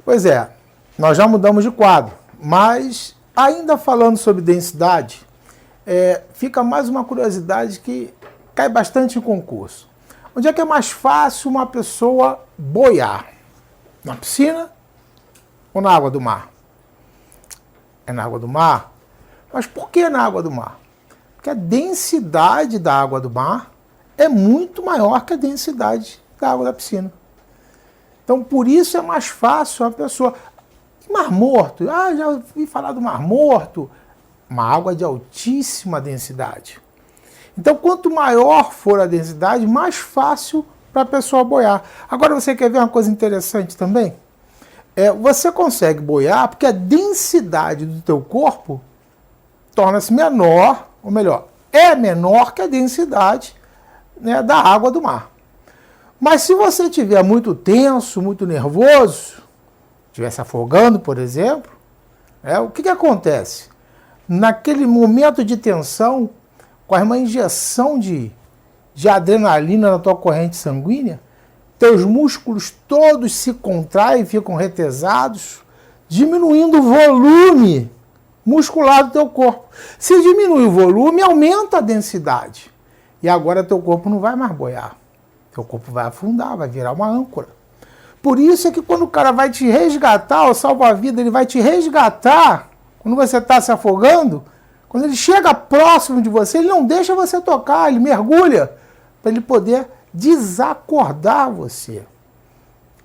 Pois é, nós já mudamos de quadro, mas ainda falando sobre densidade, fica mais uma curiosidade que cai bastante em concurso. Onde é que é mais fácil uma pessoa boiar? Na piscina ou na água do mar? É na água do mar. Mas por que na água do mar? Porque a densidade da água do mar é muito maior que a densidade da água da piscina. Então, por isso é mais fácil a pessoa... Mar Morto, já ouvi falar do Mar Morto. Uma água de altíssima densidade. Então, quanto maior for a densidade, mais fácil para a pessoa boiar. Agora, você quer ver uma coisa interessante também? Você consegue boiar porque a densidade do teu corpo torna-se menor, ou melhor, é menor que a densidade, né, da água do mar. Mas se você estiver muito tenso, muito nervoso, estiver se afogando, por exemplo, o que acontece? Naquele momento de tensão, com uma injeção de adrenalina na tua corrente sanguínea, teus músculos todos se contraem, ficam retesados, diminuindo o volume muscular do teu corpo. Se diminui o volume, aumenta a densidade. E agora teu corpo não vai mais boiar. Teu corpo vai afundar, vai virar uma âncora. Por isso é que quando o cara vai te resgatar, o salva-vida, ele vai te resgatar, quando você está se afogando, quando ele chega próximo de você, ele não deixa você tocar, ele mergulha, para ele poder desacordar você.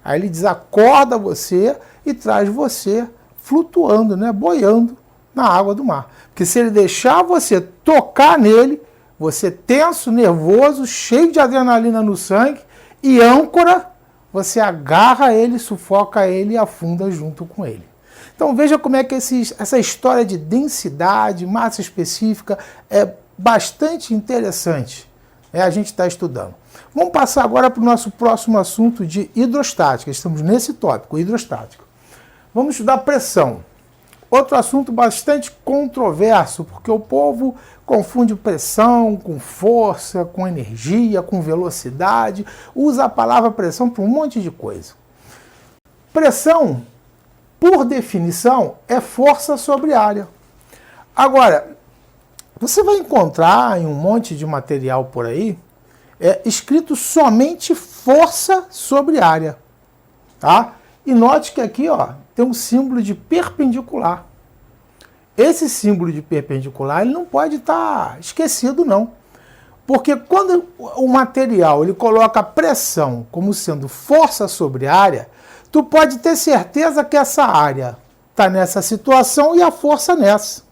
Aí ele desacorda você e traz você flutuando, né, boiando na água do mar. Porque se ele deixar você tocar nele, você tenso, nervoso, cheio de adrenalina no sangue e âncora, você agarra ele, sufoca ele e afunda junto com ele. Então veja como é que essa história de densidade, massa específica, é bastante interessante. A gente está estudando. Vamos passar agora para o nosso próximo assunto de hidrostática. Estamos nesse tópico, hidrostática. Vamos estudar pressão. Outro assunto bastante controverso, porque o povo confunde pressão com força, com energia, com velocidade, usa a palavra pressão para um monte de coisa. Pressão, por definição, é força sobre área. Agora, você vai encontrar em um monte de material por aí, escrito somente força sobre área. Tá? E note que aqui tem um símbolo de perpendicular. Esse símbolo de perpendicular ele não pode estar esquecido, não. Porque quando o material ele coloca pressão como sendo força sobre área, tu pode ter certeza que essa área está nessa situação e a força nessa.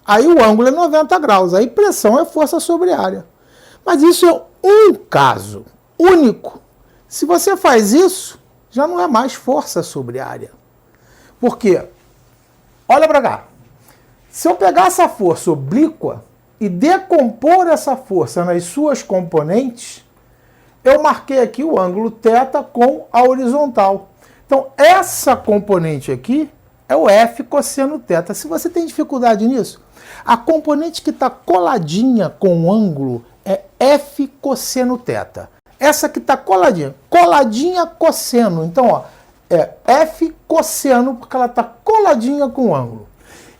Aí o ângulo é 90 graus, aí pressão é força sobre área. Mas isso é um caso único. Se você faz isso, já não é mais força sobre área. Por quê? Olha para cá. Se eu pegar essa força oblíqua e decompor essa força nas suas componentes, eu marquei aqui o ângulo θ com a horizontal. Então, essa componente aqui é o F cosseno θ. Se você tem dificuldade nisso, a componente que está coladinha com o ângulo é F cosseno θ. Essa que está coladinha cosseno. Então, é F cosseno, porque ela está coladinha com o ângulo.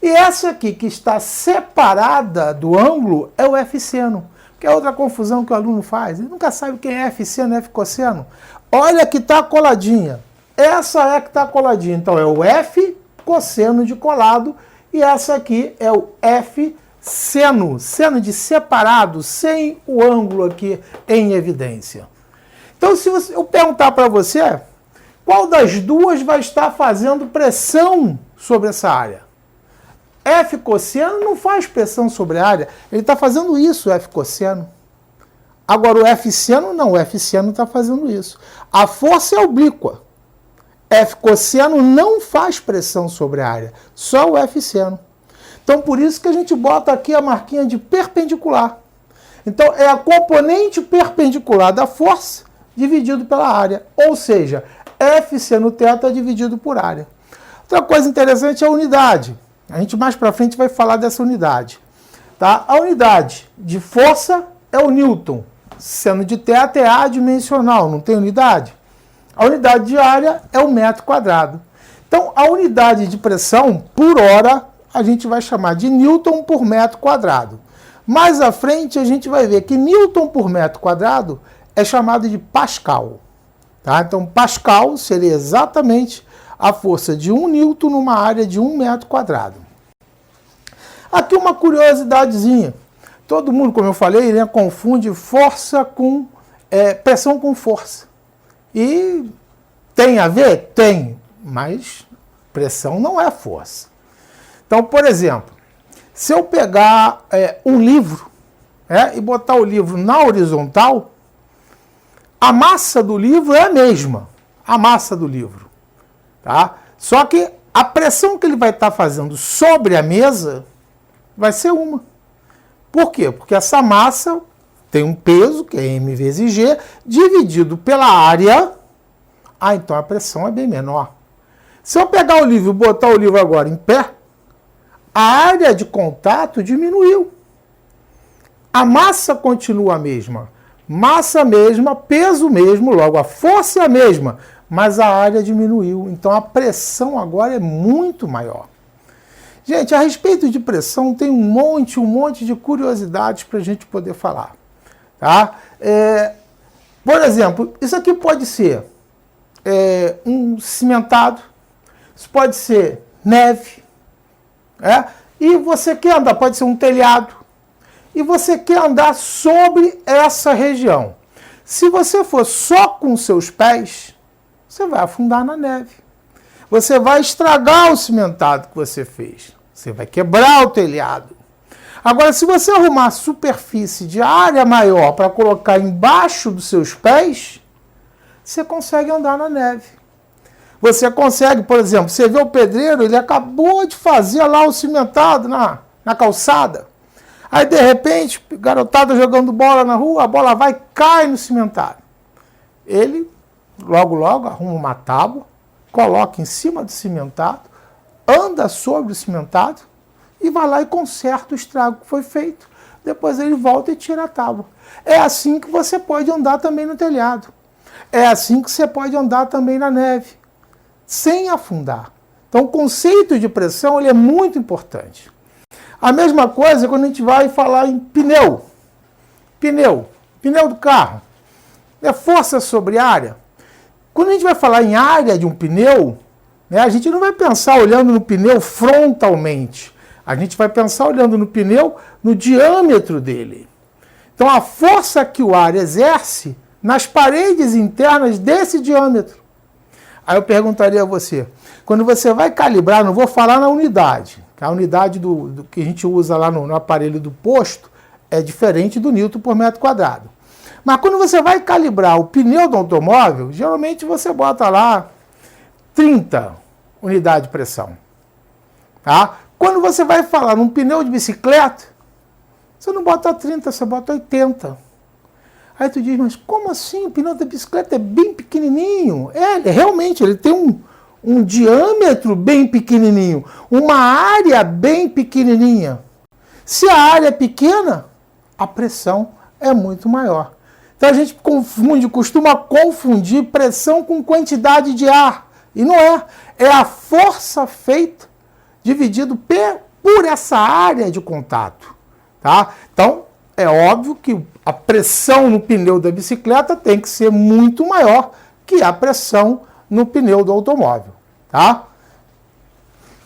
E essa aqui, que está separada do ângulo, é o F seno. Que é outra confusão que o aluno faz. Ele nunca sabe quem é F seno e F cosseno. Olha que está coladinha. Essa é que está coladinha. Então, é o F cosseno de colado. E essa aqui é o F seno. Seno de separado, sem o ângulo aqui em evidência. Então, se eu perguntar para você, qual das duas vai estar fazendo pressão sobre essa área? F cosseno não faz pressão sobre a área, ele está fazendo isso, F cosseno. Agora o F seno não, o F seno está fazendo isso. A força é oblíqua. F cosseno não faz pressão sobre a área, só o F seno. Então por isso que a gente bota aqui a marquinha de perpendicular. Então é a componente perpendicular da força dividido pela área, ou seja, F seno θ dividido por área. Outra coisa interessante é a unidade. A gente mais para frente vai falar dessa unidade. Tá? A unidade de força é o Newton. Seno de θ é adimensional, não tem unidade. A unidade de área é o metro quadrado. Então, a unidade de pressão por hora a gente vai chamar de Newton por metro quadrado. Mais à frente a gente vai ver que Newton por metro quadrado é chamado de Pascal. Tá? Então, Pascal seria exatamente a força de 1 Newton numa área de 1 metro quadrado. Aqui uma curiosidadezinha. Todo mundo, como eu falei, né, confunde força com pressão com força. E tem a ver? Tem, mas pressão não é força. Então, por exemplo, se eu pegar um livro e botar o livro na horizontal, a massa do livro é a mesma, a massa do livro. Tá? Só que a pressão que ele vai estar fazendo sobre a mesa vai ser uma. Por quê? Porque essa massa tem um peso, que é m vezes g, dividido pela área. Então a pressão é bem menor. Se eu pegar o livro e botar o livro agora em pé, a área de contato diminuiu. A massa continua a mesma. Massa mesma, peso mesmo, logo a força é a mesma, mas a área diminuiu. Então a pressão agora é muito maior. Gente, a respeito de pressão tem um monte de curiosidades para a gente poder falar. Tá? Por exemplo, isso aqui pode ser um cimentado, isso pode ser neve, e você quer andar, pode ser um telhado, e você quer andar sobre essa região. Se você for só com seus pés, você vai afundar na neve. Você vai estragar o cimentado que você fez. Você vai quebrar o telhado. Agora, se você arrumar superfície de área maior para colocar embaixo dos seus pés, você consegue andar na neve. Você consegue, por exemplo, você vê o pedreiro, ele acabou de fazer lá o cimentado na calçada. Aí, de repente, garotada jogando bola na rua, a bola vai e cai no cimentado. Ele, logo, arruma uma tábua, coloca em cima do cimentado, anda sobre o cimentado e vai lá e conserta o estrago que foi feito. Depois ele volta e tira a tábua. É assim que você pode andar também no telhado. É assim que você pode andar também na neve, sem afundar. Então, o conceito de pressão ele é muito importante. A mesma coisa quando a gente vai falar em pneu. Pneu do carro. É força sobre área. Quando a gente vai falar em área de um pneu, a gente não vai pensar olhando no pneu frontalmente. A gente vai pensar olhando no pneu no diâmetro dele. Então, a força que o ar exerce nas paredes internas desse diâmetro. Aí eu perguntaria a você, quando você vai calibrar, não vou falar na unidade, a unidade do que a gente usa lá no aparelho do posto é diferente do Newton por metro quadrado. Mas quando você vai calibrar o pneu do automóvel, geralmente você bota lá 30 unidades de pressão. Tá? Quando você vai falar num pneu de bicicleta, você não bota 30, você bota 80. Aí tu diz, mas como assim? O pneu da bicicleta é bem pequenininho. Realmente, ele tem um diâmetro bem pequenininho, uma área bem pequenininha. Se a área é pequena, a pressão é muito maior. Então a gente costuma confundir pressão com quantidade de ar. E não é. É a força feita dividido por essa área de contato. Tá? Então, é óbvio que a pressão no pneu da bicicleta tem que ser muito maior que a pressão no pneu do automóvel. Tá?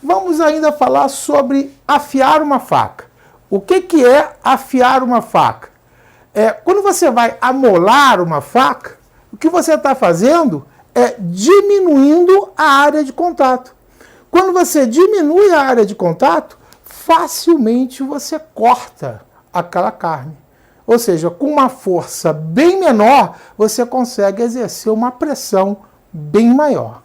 Vamos ainda falar sobre afiar uma faca. O que é afiar uma faca? Quando você vai amolar uma faca, o que você está fazendo é diminuindo a área de contato. Quando você diminui a área de contato, facilmente você corta aquela carne. Ou seja, com uma força bem menor, você consegue exercer uma pressão bem maior.